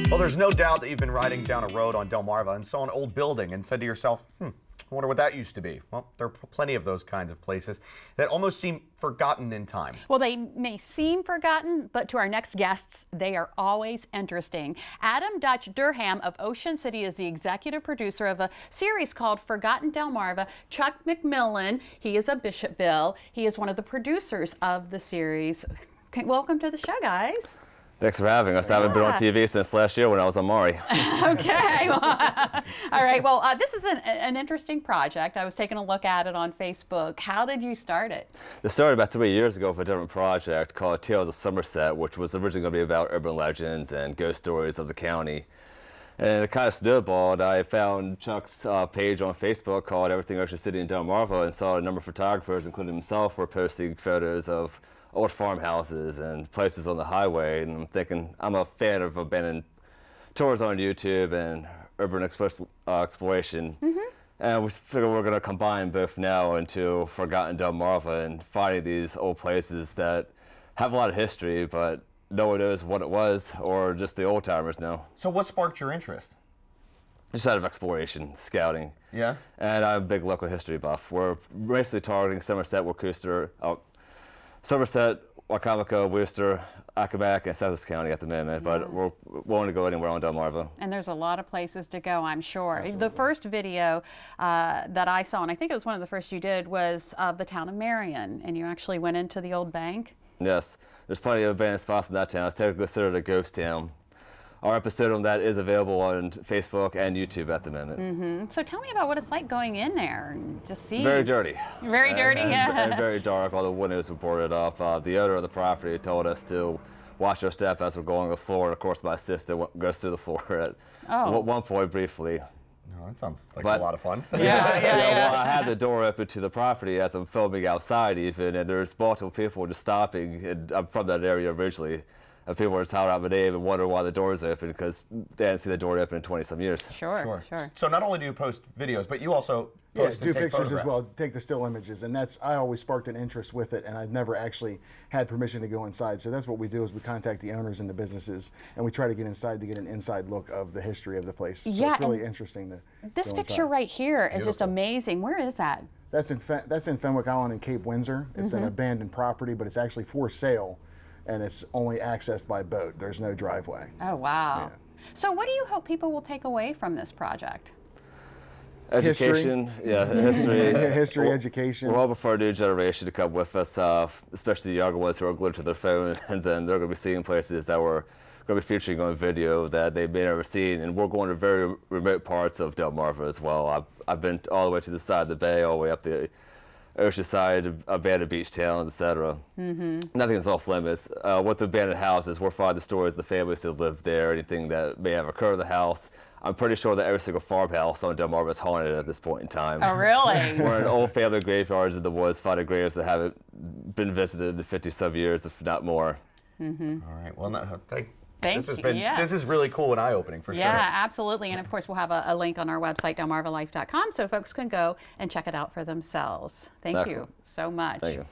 Well, there's no doubt that you've been riding down a road on Delmarva and saw an old building and said to yourself, I wonder what that used to be. Well, there are plenty of those kinds of places that almost seem forgotten in time. Well, they may seem forgotten, but to our next guests, they are always interesting. Adam Dutch Durham of Ocean City is the executive producer of a series called Forgotten Delmarva. Chuck McMillan, he is of Bishopville. He is one of the producers of the series. Welcome to the show, guys. Thanks for having us. I haven't been on TV since last year when I was on Maury. Okay. All right. Well, this is an interesting project. I was taking a look at it on Facebook. How did you start it? It started about 3 years ago for a different project called Tales of Somerset, which was originally going to be about urban legends and ghost stories of the county. And it kind of snowballed. I found Chuck's page on Facebook called Everything Ocean City in Delmarva and saw a number of photographers, including himself, were posting photos of old farmhouses and places on the highway, and I'm thinking, I'm a fan of abandoned tours on YouTube and urban exploration, and we figured we're going to combine both now into Forgotten Delmarva and finding these old places that have a lot of history, but no one knows what it was, or just the old timers know. So what sparked your interest? Just out of exploration, scouting. Yeah? And I'm a big local history buff. We're basically targeting Somerset, Somerset, Wacomico, Worcester, Accomack, and Sussex County at the moment, but we're willing to go anywhere on Delmarva. And there's a lot of places to go, I'm sure. Absolutely. The first video that I saw, and I think it was one of the first you did, was of the town of Marion, and you actually went into the old bank? Yes, there's plenty of abandoned spots in that town. It's technically considered a ghost town. Our episode on that is available on Facebook and YouTube at the moment. So tell me about what it's like going in there and just see. Very dirty. Very dirty, yeah. And very dark. All the windows were boarded up. The owner of the property told us to watch our step as we're going on the floor. And of course, my assistant goes through the floor at one point briefly. Oh, that sounds like a lot of fun. Yeah. Well, I had the door open to the property as I'm filming outside even, and there's multiple people just stopping. And I'm from that area originally. And people were just hollering out my name and wondering why the door is open because they hadn't seen the door open in 20-some years. Sure. So not only do you post videos, but you also post and do take pictures photographs. as well, take the still images, and I always sparked an interest with it, and I've never actually had permission to go inside. So that's what we do is we contact the owners and the businesses, and we try to get inside to get an inside look of the history of the place. So it's really interesting to This go picture inside. right here is just amazing. Where is that? That's in Fenwick Island in Cape Windsor. It's an abandoned property, but it's actually for sale, and it's only accessed by boat. There's no driveway. Oh, wow. Yeah. So what do you hope people will take away from this project? Education, history. History, education. We're all for a new generation to come with us, especially the younger ones who are glued to their phones, and they're going to be seeing places that we're going to be featuring on video that they may never seen. And we're going to very remote parts of Delmarva as well. I've been all the way to the side of the bay, all the way up the ocean side, abandoned beach towns, etc. Nothing is off limits. With the abandoned houses, we're finding the stories of the families who live there, anything that may have occurred in the house. I'm pretty sure that every single farmhouse on Delmarva is haunted at this point in time. Oh, really? We're in old family graveyards in the woods, finding graves that haven't been visited in 50-some years, if not more. All right. Well, This is really cool and eye-opening for sure. Yeah, absolutely. And of course, we'll have a link on our website, delmarvalife.com, so folks can go and check it out for themselves. Thank you so much. Thank you.